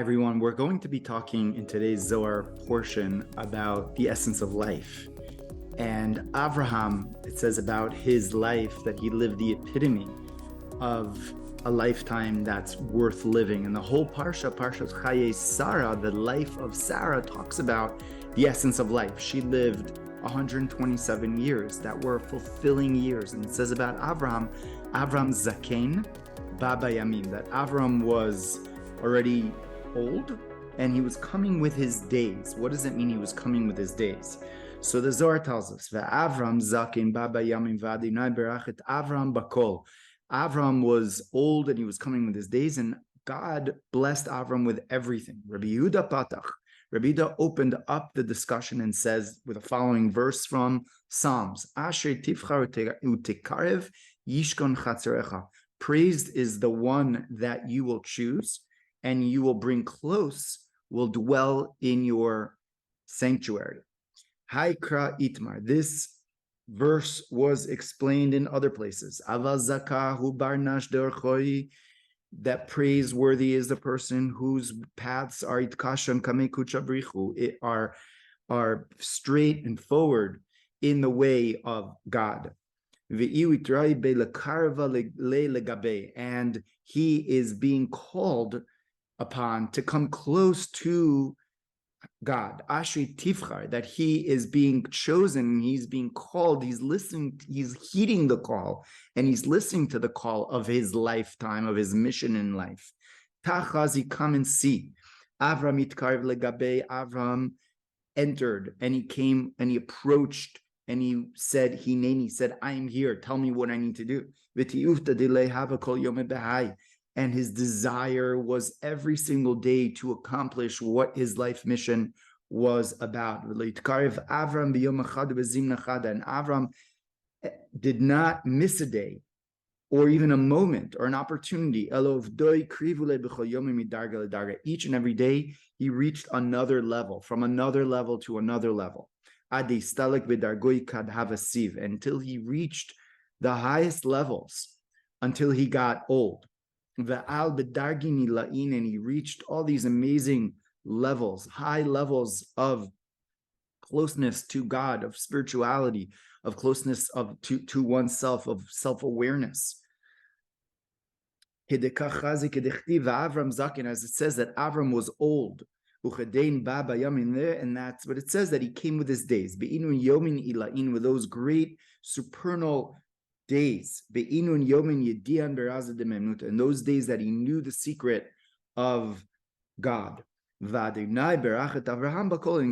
everyone. We're going to be talking in today's Zohar portion about the essence of life. And Avraham, it says about his life that he lived the epitome of a lifetime that's worth living. And the whole Parshat Chaye Sarah, the life of Sarah, talks about the essence of life. She lived 127 years that were fulfilling years. And it says about Avraham Zaken Baba Yamim, that Avraham was already old and he was coming with his days. What does it mean he was coming with his days? So the Zohar tells us, Avram Zaken Baba Yamim Vadinai Berachet Avram Bakol. Avram was old and he was coming with his days, and God blessed Avram with everything. Rabbi Yehuda Patach. Rabbi Yehuda opened up the discussion and says, with the following verse from Psalms, Asher Tivchar Utekarev Yishkon Chatzerecha. Praised is the one that you will choose, and you will bring close, will dwell in your sanctuary. Haikra Itmar. This verse was explained in other places. Avazakahu barnash derchoi. That praiseworthy is the person whose paths are itkasham kamekuchabrichu, are straight and forward in the way of God. And he is being called upon to come close to God. Ashri Tifchar, that he is being chosen, he's being called, he's listening, he's heeding the call, and he's listening to the call of his lifetime, of his mission in life. Tachazi, come and see. Avram itkarev legabe. Avram entered, and he came, and he approached, and he said, Hineni, said, I am here, tell me what I need to do. And his desire was every single day to accomplish what his life mission was about. And Avram did not miss a day or even a moment or an opportunity. Each and every day, he reached another level, from another level to another level. Until he reached the highest levels, until he got old. And he reached all these amazing levels, high levels of closeness to God, of spirituality, of closeness to oneself, of self-awareness. As it says that Avram was old, and that's what it says, that he came with his days, with those great supernal days, and those days that he knew the secret of God. And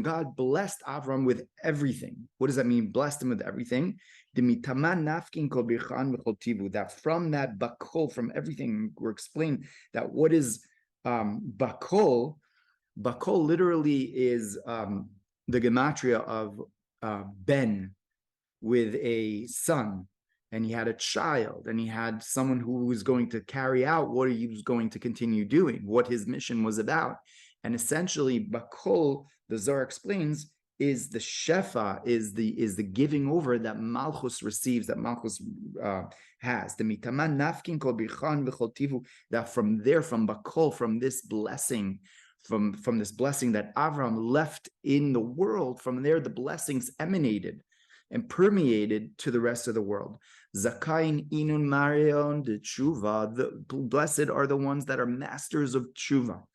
God blessed Avram with everything. What does that mean? Blessed him with everything. That from that bakol, from everything, we're explaining that what is bakol. Bakol literally is the gematria of Ben, with a son. And he had a child, and he had someone who was going to carry out what he was going to continue doing, what his mission was about. And essentially, Bakol, the Zohar explains, is the shefa, is the giving over that Malchus receives, that Malchus has. The mitaman nafkin kol bichan v'chol, that from there, from Bakol, from this blessing, from this blessing that Avram left in the world, from there the blessings emanated and permeated to the rest of the world. Zakain inun marion de tshuva. The blessed are the ones that are masters of tshuva.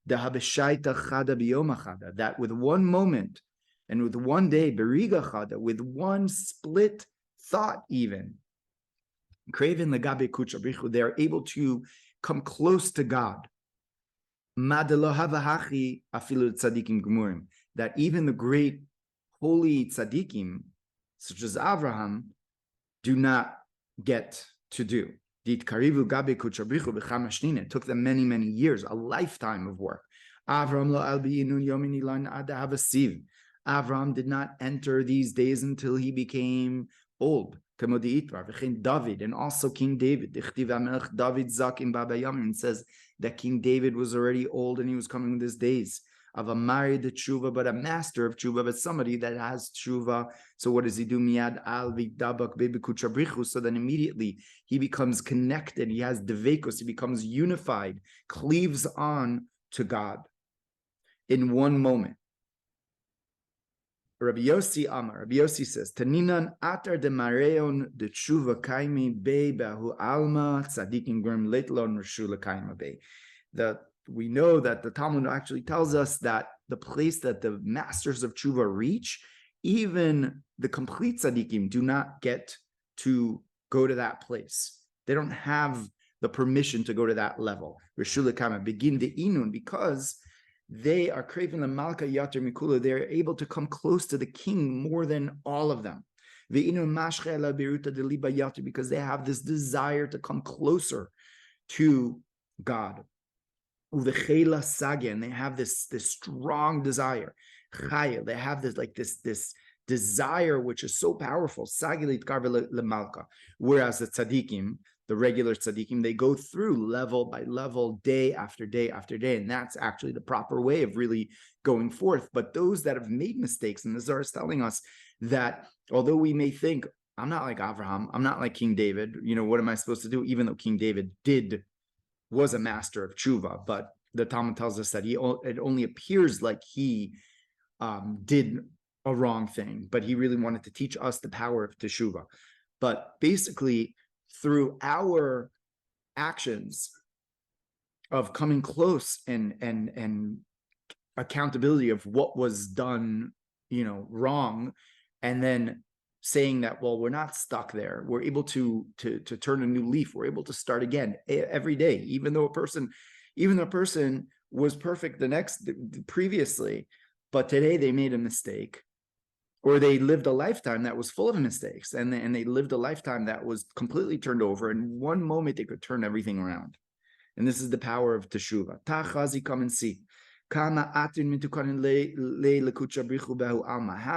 The habeshaita chada biyom chada. That with one moment and with one day, beriga chada, with one split thought, even craven legabe kuchabrichu, they are able to come close to God. Madelo havahachi afilu tzadikim gemurim. That even the great holy tzadikim, such as Avraham, do not get to do. It took them many, many years, a lifetime of work. Avram did not enter these days until he became old. David, and also King David. David says that King David was already old and he was coming with his days. Of a married tshuva, but a master of tshuva, but somebody that has tshuva. So what does he do? Miad al v'dabak bebekuchabrichu. So then immediately he becomes connected. He has devekos. He becomes unified, cleaves on to God in one moment. Rabbi Yossi says, Taninan atar de mareon de tshuva kaimi be bahu alma tzadikim grim leitlon reshula kaima be. That we know that the Talmud actually tells us that the place that the masters of tshuva reach, even the complete tzadikim do not get to go to that place. They don't have the permission to go to that level. Reshula kaima begin the inun, because they are craving the Malka Yater Mikula. They're able to come close to the king more than all of them. Because they have this desire to come closer to God. And they have this strong desire. They have this desire which is so powerful. Whereas the tzaddikim, the regular tzaddikim, they go through level by level, day after day after day, and that's actually the proper way of really going forth. But those that have made mistakes, and the Zohar is telling us that although we may think, I'm not like Avraham, I'm not like King David, what am I supposed to do? Even though King David was a master of tshuva, but the Talmud tells us that it only appears like he did a wrong thing, but he really wanted to teach us the power of teshuvah. But basically, through our actions of coming close and accountability of what was done, wrong, and then saying that, well, we're not stuck there. We're able to turn a new leaf. We're able to start again every day, even though a person was perfect previously, but today they made a mistake. Or they lived a lifetime that was full of mistakes, and they lived a lifetime that was completely turned over. In one moment, they could turn everything around. And this is the power of teshuvah. Tachazi, come and see. How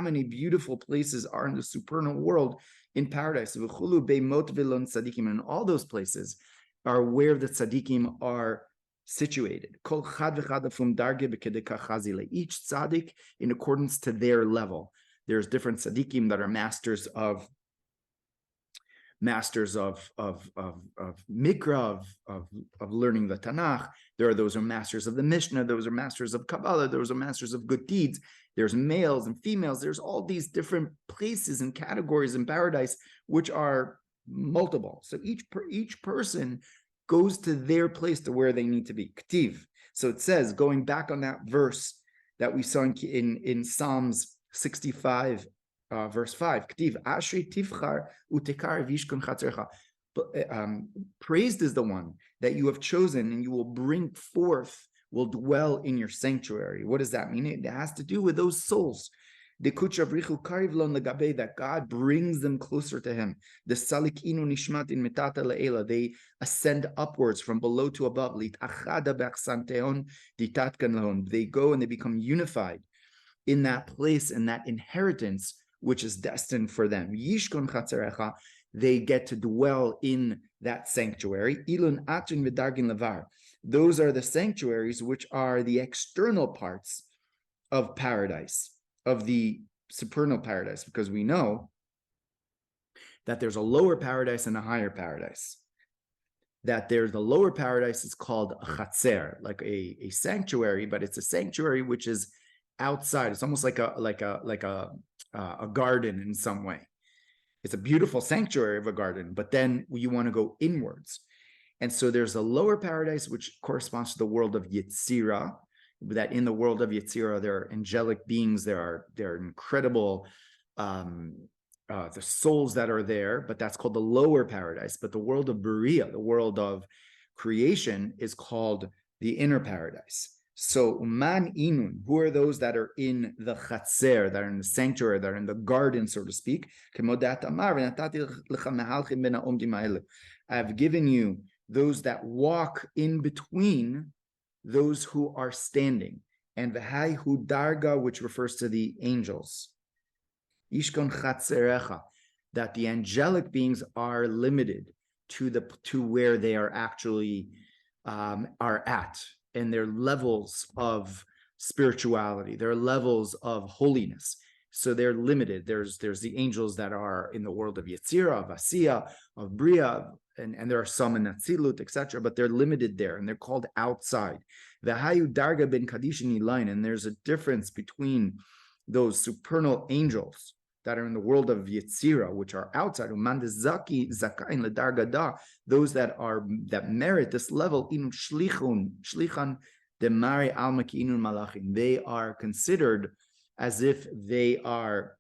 many beautiful places are in the supernal world, in paradise. And all those places are where the tzaddikim are situated. Each tzaddik in accordance to their level. There's different tzaddikim that are masters of mikra, of learning the Tanakh. There are those who are masters of the Mishnah. Those are masters of Kabbalah. Those are masters of good deeds. There's males and females. There's all these different places and categories in paradise, which are multiple. So each person goes to their place, to where they need to be. Ktiv. So it says, going back on that verse that we saw in Psalms 65, verse 5. Praised is the one that you have chosen, and you will bring forth, will dwell in your sanctuary. What does that mean? It has to do with those souls. That God brings them closer to Him. They ascend upwards from below to above. They go and they become unified in that place and that inheritance which is destined for them. They get to dwell in that sanctuary. Those are the sanctuaries which are the external parts of paradise, of the supernal paradise, because we know that there's a lower paradise and a higher paradise. That there's the lower paradise is called a chatzer, like a sanctuary, but it's a sanctuary which is outside. It's almost like a garden in some way. It's a beautiful sanctuary of a garden, but then you want to go inwards. And so there's a lower paradise, which corresponds to the world of Yetzirah, that in the world of Yetzirah, there are angelic beings, there are incredible, the souls that are there, but that's called the lower paradise. But the world of Beriah, the world of creation, is called the inner paradise. So man inun, who are those that are in the chatzer, that are in the sanctuary, that are in the garden, so to speak? I have given you those that walk in between those who are standing, and v'hai hu darga, which refers to the angels. Yishkon chatzerecha, that the angelic beings are limited to where they are actually are at. And their levels of spirituality, their levels of holiness. So they're limited. There's the angels that are in the world of Yetzirah, of Asiya, of Bria, and there are some in Atzilut, etc., but they're limited there, and they're called outside. The Hayu Darga ben Kadishin line, and there's a difference between those supernal angels that are in the world of Yetzira, which are outside, those that merit this level, shlichan demari alma ki inun malachim. They are considered as if they are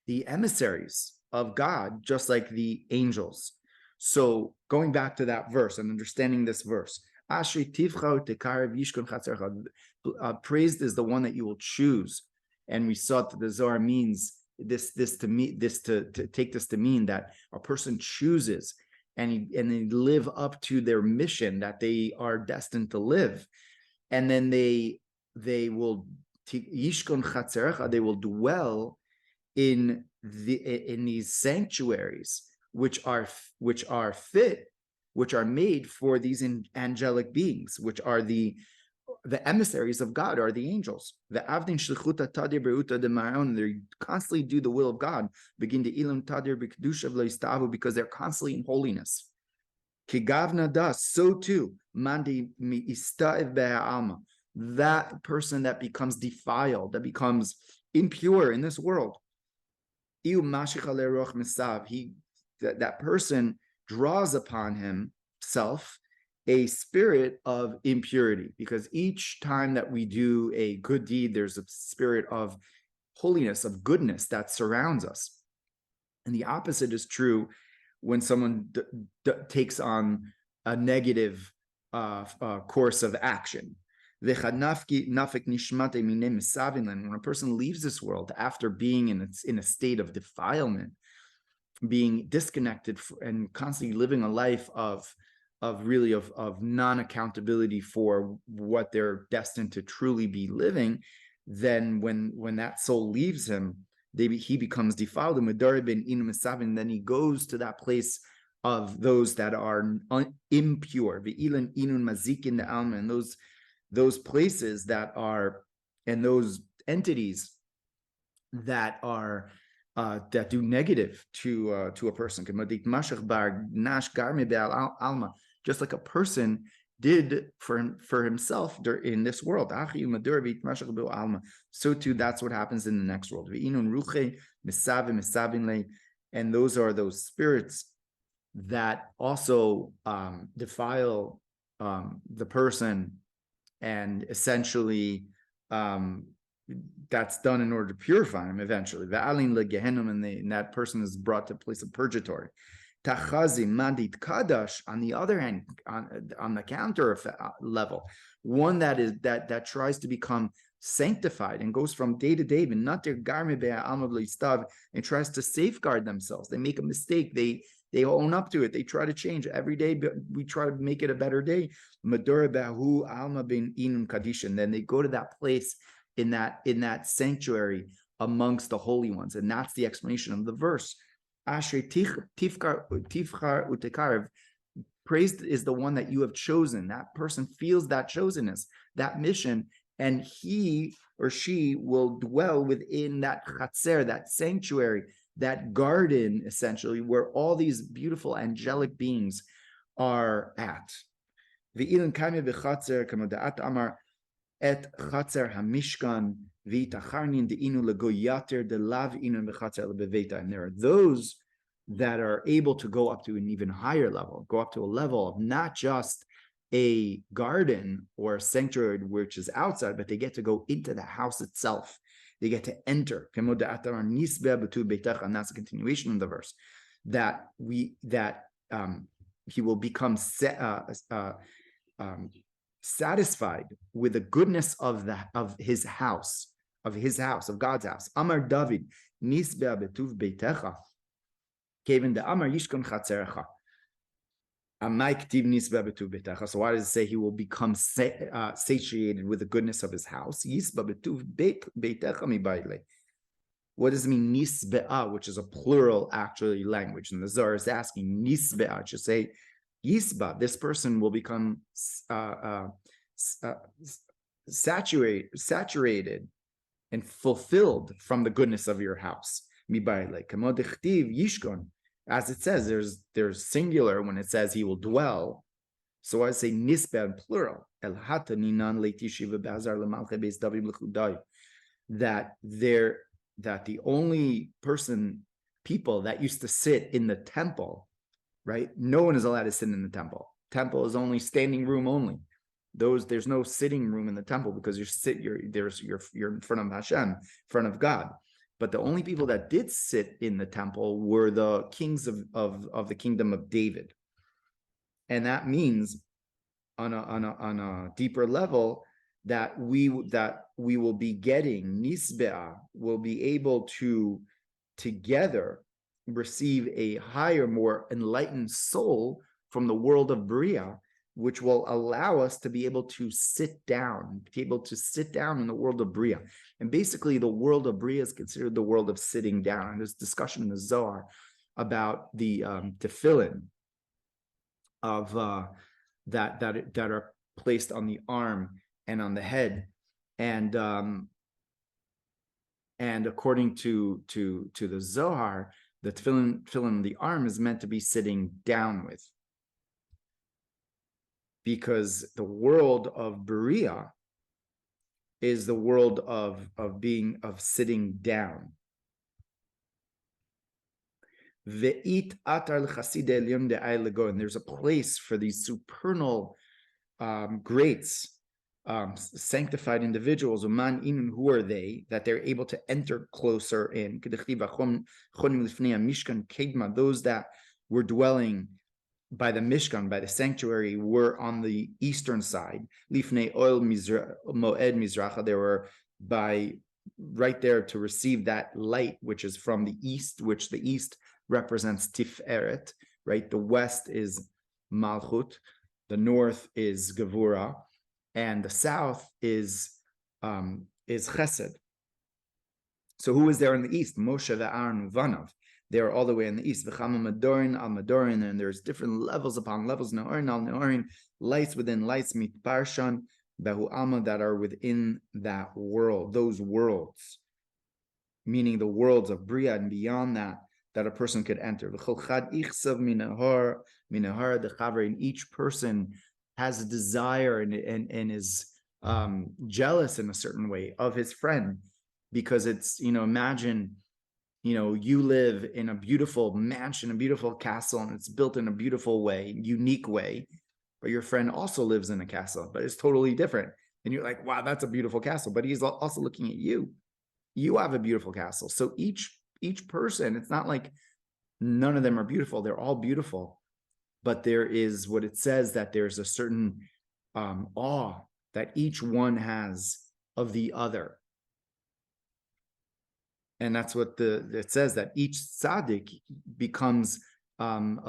the emissaries of God, just like the angels. So going back to that verse and understanding this verse, praised is the one that you will choose. And we saw that the Zohar means to take this to mean that a person chooses and they live up to their mission that they are destined to live. And then they will dwell in these sanctuaries which are made for these angelic beings, which are the emissaries of God, are the angels. The avdin shlichuta tadir beuta de ma'on, they constantly do the will of God. Begin to ilam tadir b'kedusha v'loistavu, because they're constantly in holiness. Kigavna das, so too mandi mi istaev be'alma, that person that becomes defiled, that becomes impure in this world. That person draws upon himself a spirit of impurity, because each time that we do a good deed, there's a spirit of holiness, of goodness that surrounds us. And the opposite is true when someone takes on a negative course of action. When a person leaves this world after being in a state of defilement, being disconnected and constantly living a life of non-accountability for what they're destined to truly be living, then when that soul leaves him, he becomes defiled, and then he goes to that place of those that are impure, and those places that are, and those entities that are that do negative to a person, just like a person did for himself in this world. So too, that's what happens in the next world. And those are those spirits that also defile the person, and essentially that's done in order to purify him eventually. And that person is brought to a place of purgatory. Tachazi mandit kadash, on the other hand, on the counter level, one that tries to become sanctified and goes from day to day, and tries to safeguard themselves. They make a mistake, they own up to it, they try to change every day, but we try to make it a better day. Then they go to that place in that sanctuary amongst the holy ones, and that's the explanation of the verse. Praised is the one that you have chosen. That person feels that chosenness, that mission, and he or she will dwell within that chatzer, that sanctuary, that garden, essentially, where all these beautiful angelic beings are at. Et chatzer hamishkan v'itacharnin deinu legoyater delav inun v'chatzer lebeveta. And there are those that are able to go up to an even higher level, go up to a level of not just a garden or a sanctuary which is outside, but they get to go into the house itself. They get to enter. And that's a continuation of the verse, that he will become satisfied with the goodness of his house, of God's house. Amar David, nisbeh betuv beitecha, kevin de amar yishkon chatzerecha. So why does it say he will become satiated with the goodness of his house? What does it mean, nisbe'ah, which is a plural actually language? And the Zohar is asking, nisbe'ah, to say, yisba, this person will become saturated and fulfilled from the goodness of your house. Yishkon, As it says, there's singular when it says he will dwell. So I say nisbe plural. That the only people that used to sit in the temple, right? No one is allowed to sit in the temple. Temple is only standing room only. There's no sitting room in the temple because you're in front of Hashem, in front of God. But the only people that did sit in the temple were the kings of the kingdom of David. And that means on a deeper level that we will be getting nisbe'ah, will be able to together receive a higher, more enlightened soul from the world of Bria, which will allow us to be able to sit down in the world of Bria. And basically, the world of Bria is considered the world of sitting down. And there's discussion in the Zohar about the tefillin of that are placed on the arm and on the head, and according to the Zohar, the tefillin on the arm is meant to be sitting down with, because the world of Berea is the world of sitting down. And there's a place for these supernal greats, sanctified individuals, who are they, that they're able to enter closer in. Those that were dwelling by the Mishkan, by the sanctuary, were on the eastern side. Lifnei oil moed mizracha, they were by right there to receive that light, which is from the east, which the east represents Tiferet, right? The west is Malchut, the north is Gevura, and the south is Chesed. So who is there in the east? Moshe ve'Aaron uvanav. They are all the way in the east. V'chama madorin al madorin, and there's different levels upon levels. Neorin al neorin, lights within lights. Mitparshan behu alma, that are within that world, those worlds, meaning the worlds of Bria and beyond that a person could enter. And each person has a desire and is jealous in a certain way of his friend, because it's, imagine, you live in a beautiful mansion, a beautiful castle, and it's built in a beautiful way, unique way, but your friend also lives in a castle, but it's totally different. And you're like, wow, that's a beautiful castle, but he's also looking at you. You have a beautiful castle. So each person, it's not like none of them are beautiful. They're all beautiful. But there is what it says, that there's a certain awe that each one has of the other. And that's what it says, that each tzaddik becomes burnt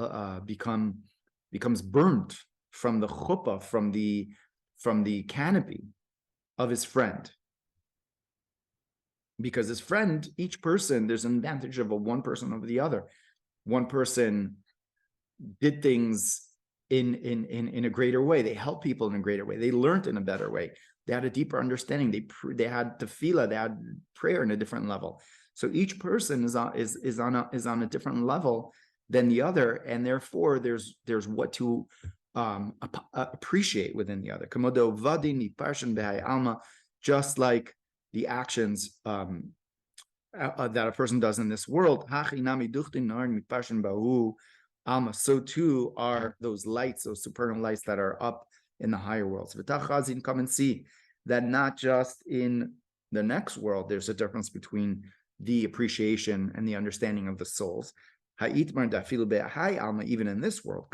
from the chuppah, from the canopy of his friend. Because his friend, each person, there's an advantage of one person over the other. One person did things in a greater way. They helped people in a greater way. They learned in a better way. They had a deeper understanding. They had tefillah. They had prayer in a different level. So each person is on a different level than the other, and therefore there's what to appreciate within the other. Komodo vadi parshan behai alma, just like the actions that a person does in this world. So too are those lights, those supernal lights that are up in the higher worlds. Come and see that not just in the next world, there's a difference between the appreciation and the understanding of the souls. Even in this world,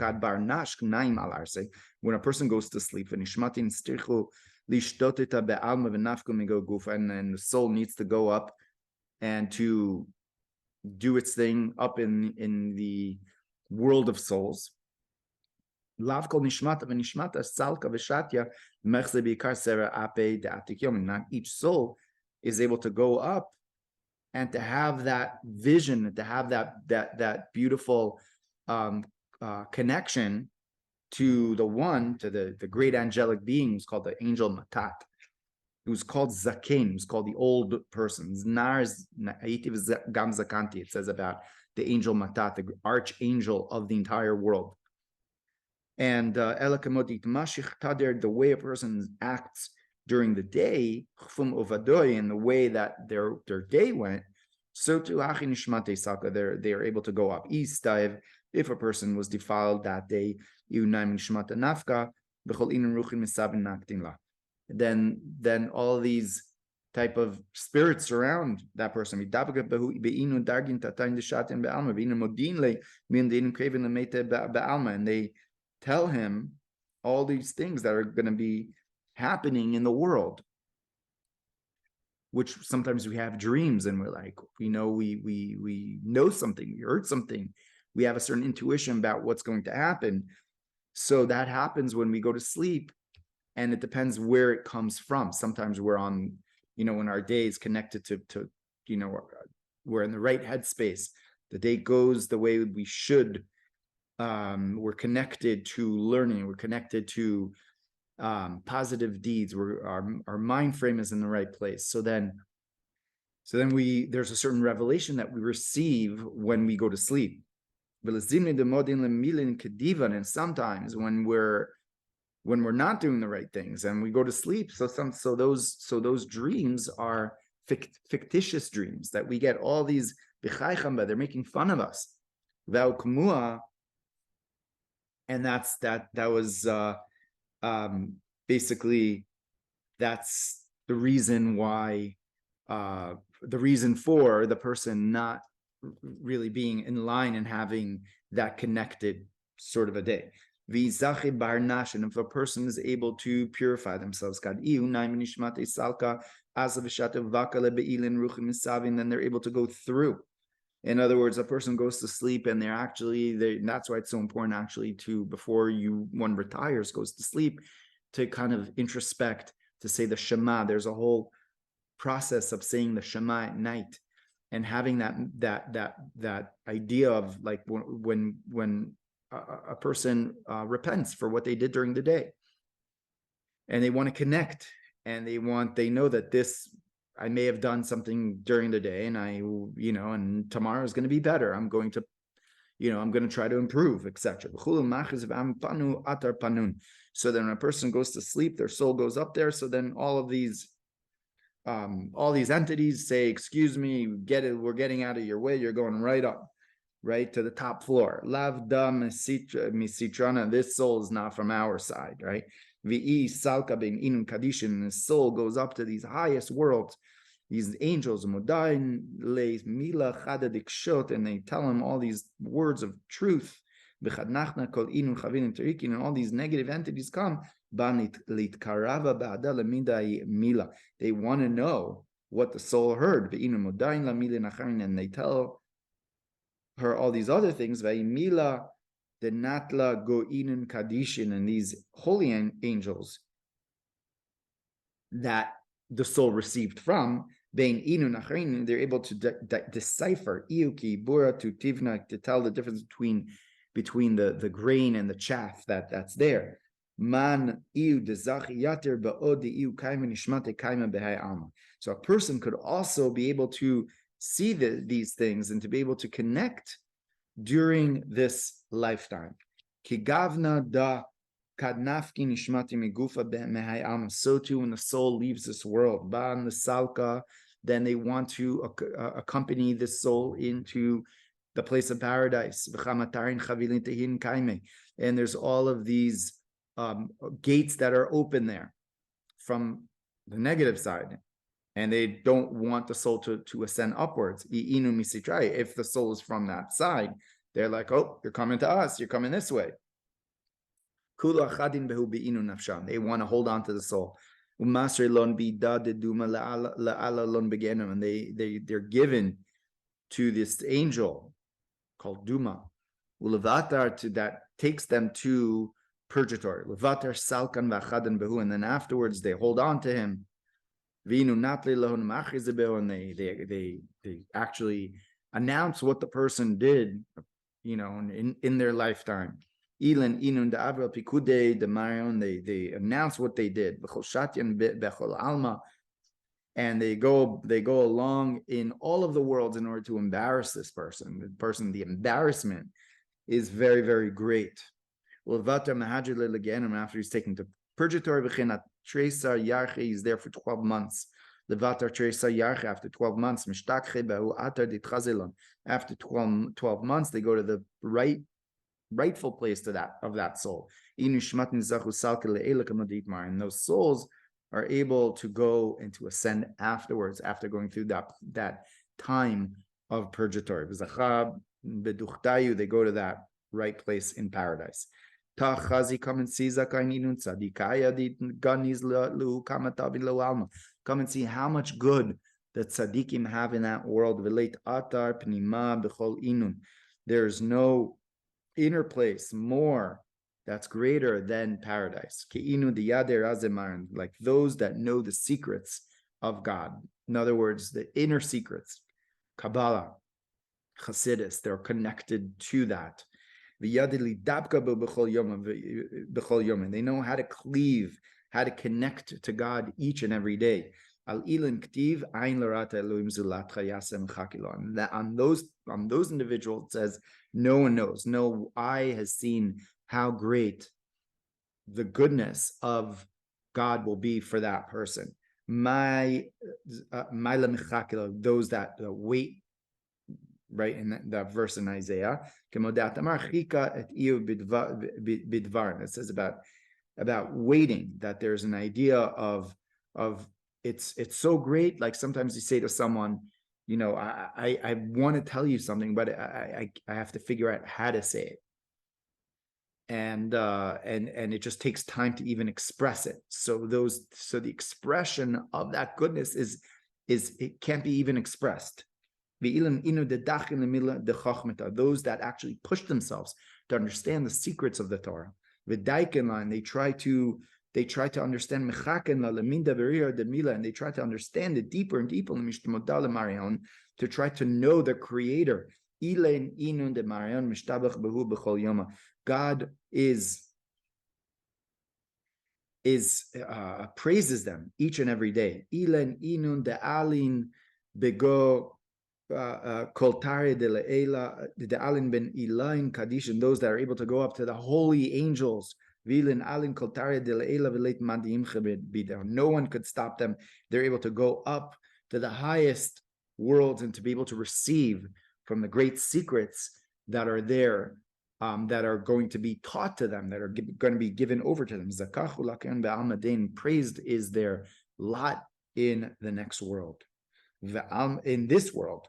when a person goes to sleep, and the soul needs to go up and to do its thing up in the world of souls. Not each soul is able to go up and to have that vision, to have that beautiful connection to the great angelic being who's called the angel Matat, who's called Zaken, who's called the old person. It says about the angel Matat, the archangel of the entire world. And the way a person acts during the day, in the way that their day went, so to they are able to go up. If a person was defiled that day, then all these type of spirits surround that person. And they tell him all these things that are going to be happening in the world, which sometimes we have dreams and we're like, we know something, we heard something, we have a certain intuition about what's going to happen. So that happens when we go to sleep, and it depends where it comes from. Sometimes we're on, in our day is connected to we're in the right headspace. The day goes the way we should. We're connected to learning. We're connected to positive deeds. Our mind frame is in the right place. So then there's a certain revelation that we receive when we go to sleep. And sometimes when we're not doing the right things and we go to sleep, so those dreams are fictitious dreams that we get all these b'chai, they're making fun of us. And that was basically, that's the reason why, the reason for the person not really being in line and having that connected sort of a day. And if a person is able to purify themselves, then they're able to go through. In other words, a person goes to sleep and that's why it's so important actually to, before one retires, goes to sleep, to kind of introspect, to say the Shema. There's a whole process of saying the Shema at night and having that idea of like when a person repents for what they did during the day, and they want to connect, and they know that I may have done something during the day, and and tomorrow is going to be better. I'm going to try to improve, etc. So then when a person goes to sleep, their soul goes up there. So then all these entities say, excuse me, we're getting out of your way. You're going right up, right to the top floor. Lav da misitrana. This soul is not from our side, right? V'i salka ben inun kadishin. And the soul goes up to these highest worlds. These angels, modain le mila chada dikshot, and they tell him all these words of truth. B'chadnachna kol inun chavin and terikin, and all these negative entities come. Banit litkarava ba'ada lemidai mila. They want to know what the soul heard. V'inun modain la mila nacharin, and they tell her all these other things. V'imila the natla go inun kadishin, and these holy angels that the soul received from being inun acharin, they're able to decipher iuki bura to tivna, to tell the difference between the grain and the chaff that's there. Man iu dezachi yater ba'odi iu kaima nishmate kaima behai alma. So a person could also be able to see these things and to be able to connect during this lifetime. Kigavna da kadnafki nishmati migufa behai alma. So too, when the soul leaves this world, ban the salka, then they want to accompany the soul into the place of paradise. And there's all of these gates that are open there from the negative side, and they don't want the soul to ascend upwards. If the soul is from that side, they're like, oh, you're coming to us, you're coming this way. They want to hold on to the soul. And they're given to this angel called Duma, that takes them to purgatory. And then afterwards they hold on to him. And they actually announce what the person did, in their lifetime. They announce what they did. and they go along in all of the worlds in order to embarrass this person. The embarrassment is very, very great. After he's taken to purgatory, he's there for 12 months. After 12 months, after 12 months, they go to the rightful place of that soul. And those souls are able to go and to ascend afterwards, after going through that time of purgatory. They go to that right place in paradise. Come and see how much good that tzaddikim have in that world. There's no inner place more that's greater than paradise. Like those that know the secrets of God. In other words, the inner secrets. Kabbalah, Chassidus, they're connected to that. They know how to cleave, how to connect to God each and every day. On those individuals, it says, no one knows, no eye has seen how great the goodness of God will be for that person. Those that wait, right, in that verse in Isaiah, it says about waiting, that there's an idea of it's so great. Like sometimes you say to someone, I want to tell you something, but I have to figure out how to say it. And it just takes time to even express it. So the expression of that goodness is it can't be even expressed. Those that actually push themselves to understand the secrets of the Torah. They try to understand, and they try to understand it deeper and deeper, to try to know the Creator. God praises them each and every day. Those that are able to go up to the holy angels. No one could stop them. They're able to go up to the highest worlds and to be able to receive from the great secrets that are there, that are going to be taught to them, that are going to be given over to them. Praised is their lot in the next world, in this world,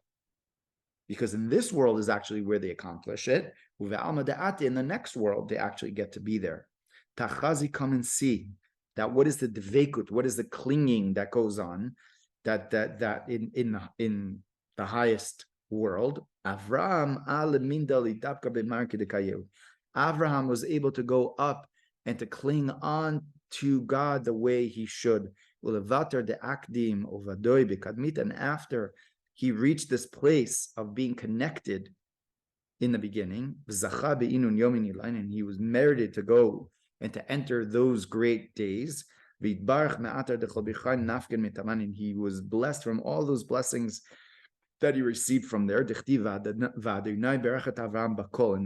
because in this world is actually where they accomplish it. In the next world, they actually get to be there. Tachazi, come and see that what is the dveikut, what is the clinging that goes on, that in the highest world. Avraham was able to go up and to cling on to God the way he should. And after he reached this place of being connected in the beginning, and he was merited to go and to enter those great days. And he was blessed from all those blessings that he received from there. And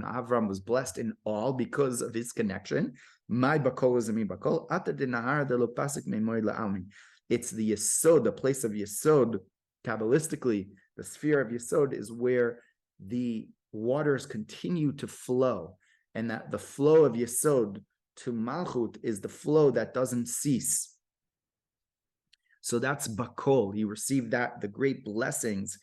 Avraham was blessed in all because of his connection. My bakol is a mi bakol. It's the yesod, the place of yesod. Kabbalistically, the sphere of yesod is where the waters continue to flow, and that the flow of yesod to malchut is the flow that doesn't cease. So that's bakol. He received the great blessings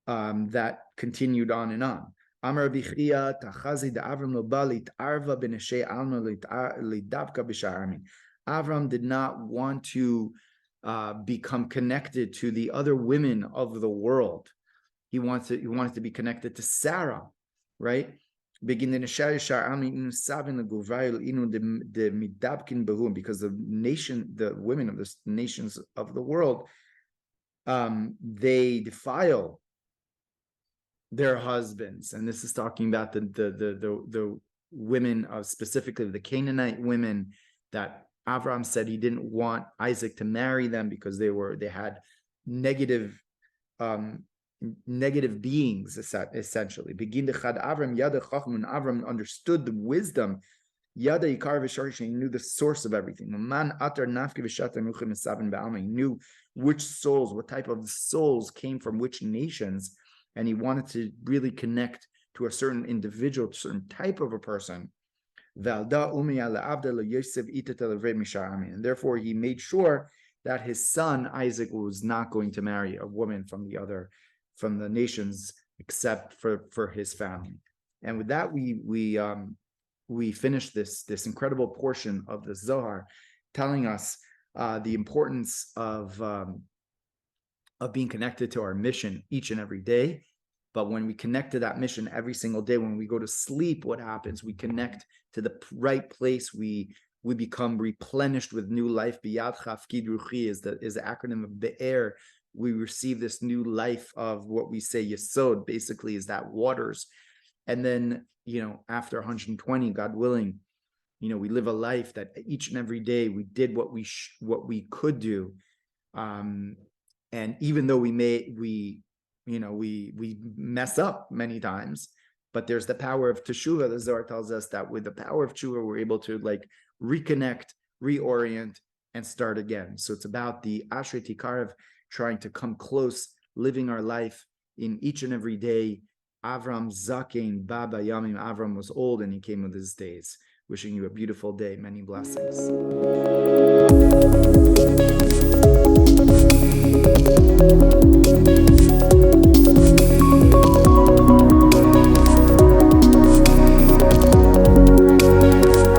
that continued on and on. Amar Bichia Tachazi da Avram Lobalit Arva Beneshe Alma Lidavka Bisharmin. Avram did not want to become connected to the other women of the world. He wanted to be connected to Sarah, right? Because the women of the nations of the world, they defile their husbands, and this is talking about the women of, specifically the Canaanite women that Avraham said he didn't want Isaac to marry them because they had negative negative beings, essentially. Begin Chad Avram Yada Chacham, and Avram understood the wisdom. Yada Yikar V'Sharish, he knew the source of everything. Man Atar Nafki V'Shata Muchim Esaven Ba'alma, he knew which souls, what type of souls came from which nations, and he wanted to really connect to a certain individual, certain type of a person. And therefore, he made sure that his son Isaac was not going to marry a woman from the nations, except for his family. And with that, we finished this incredible portion of the Zohar, telling us the importance of being connected to our mission each and every day. But when we connect to that mission every single day, when we go to sleep, what happens? We connect to the right place. We become replenished with new life. Biyad Chafkid Ruchi is the acronym of Be'er. We receive this new life of what we say Yesod, basically is that waters. And then, after 120, God willing, we live a life that each and every day we did what we could do. And even though we mess up many times, but there's the power of Teshuvah. The Zohar tells us that with the power of Teshuvah, we're able to reconnect, reorient, and start again. So it's about the Ashrei Tikarev, trying to come close, living our life in each and every day. Avram Zakein Baba Yamim. Avram was old and he came with his days. Wishing you a beautiful day. Many blessings.